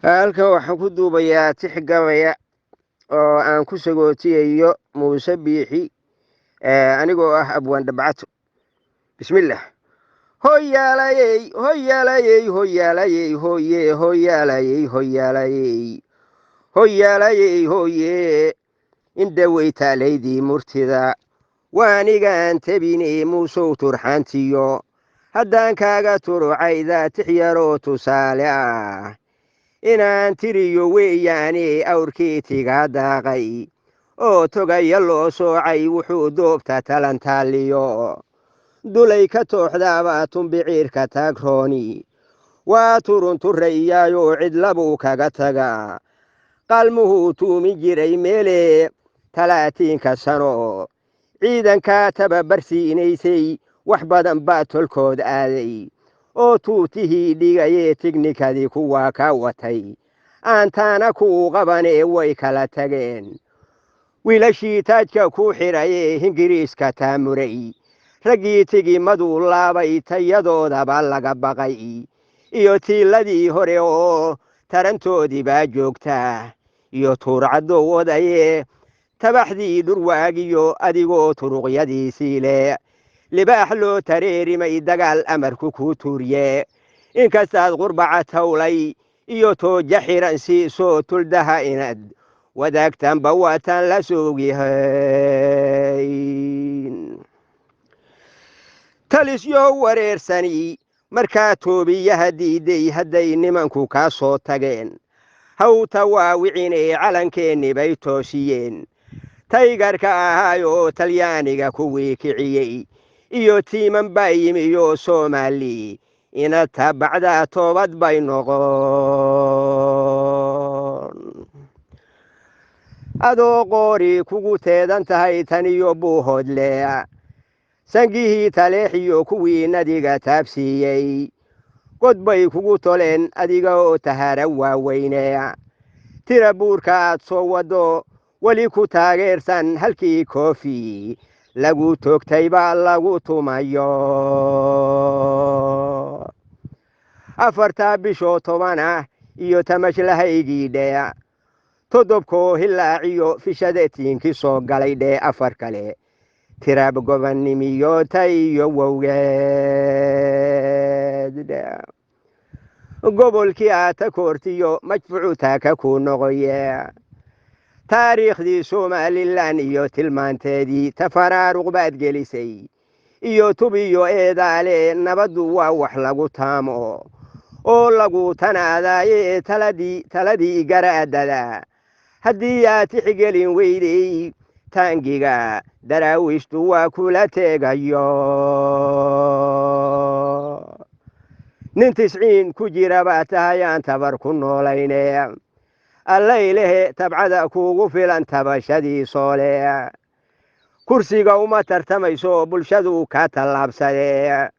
halkan waxaan ku duubayaa tix gabaya oo aan ku sagootiyayo muuse biixi anigoo ah abwaan dhabcato. bismillaah. hoyaalayey hoyaalayey hoyaalayey hoye hoyaalayey hoyaalayey hoyaalayey hoye indhaweytaalaydii murtida waanigaan tebine muusow turxaantiyo haddaan kaaga turucayda tix yaroo tusaale ah inaan tiriyo weeyaane awrkii tigaa daaqay oo togaya loo soocay wuxuu doobta talantaaliyo dulay ka tooxdaaba tumbiciirka taagrooni waa turunturrayaayoo cidlabuu kaga taga qalmuhuu tuumi jiray meele 30 sano ciidankaa tababarsiinaysay wax badan baa tolkood aaday oo tuutihii dhigayee tignikadii kuwaa ka watay aantaana kuu qabanee way kala tageen wiilashii taajka ku xidhayee hingiriiska taamuray raggii tigimaduu laabay tayadoodaba laga baqay iyo tiiladii hore oo tarantoodii baa joogta iyo tuurcaddo wadaye tabaxdii dhurwaagiyo adigoo turuqyadiisii leh libaax loo tareerimay dagaal amarku kuu tuuriye inkastaad qurbaca tawlay iyo tooja xiran siisoo tuldaha inaad wadaagtanba waataan la soogyahayn talisyo wareersani markaa toobiyaha diiday hadday nimanku kaa soo tageen hawta waawicinee calankeenni bay toosiyeen taygarka ahaayoo talyaaniga kuwii kiciyey iyo tiiman baa yimiyo soomaali ina tabacdaa toobad bay noqon adoo qoori kugu teedan tahay taniyo buuhoodle sangihii taleexiyo kuwii nadiga taabsiiyey god bay kugu toleen adiga oo tahara waaweyne tira buurka aad soo waddo weli ku taageersan halkii koofi lagu toogtay baa lagu tumayo 4 bishoo 10 iyo tamashlahaygii dhee 7 hilaaciyo fishadetiinkii soo galay dhee 4 kale tiraab gobannimiyo tayo wowgeed gobolkii aad ta koortiyo majfuucutaa ka kuu noqoye taariikhdii somalilan iyo tilmaanteedii tafaraaruq baad gelisay iyo tubiyo eedaale nabaddu waa wax lagu taamo oo lagu tanaadaaye taladii garaadada haddii aad tixgelin weydey taangiga daraawiishtu waa kula teegayo nin 90 ku jira baa tahay aan tabar ku noolayne allaylehe tabcada kuugu filan tabashadii soole kursiga uma tartamayso bulshadu ka tallaabsadee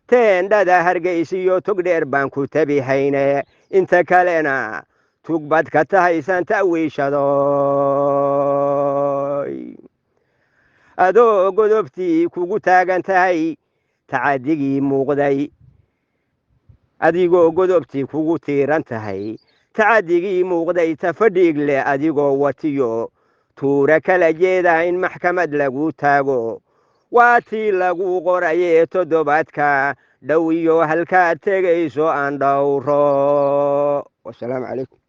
teendhada hargaysiyo togdheer baan ku tabihayne inta kalena tugbad ka tahaysan ta'wiishado adoo godobtii kugu taagan tahay tacadigii muuqday adigoo godobtii kugu tiiran tahay tacadigii muuqday tafadhiig leh adigoo watiyo tuura kala jeeda in maxkamad lagu taago waa tii lagu qorayee 7 dhow iyo halkaad tegayso aan dhowro. wasalaamu calaykum.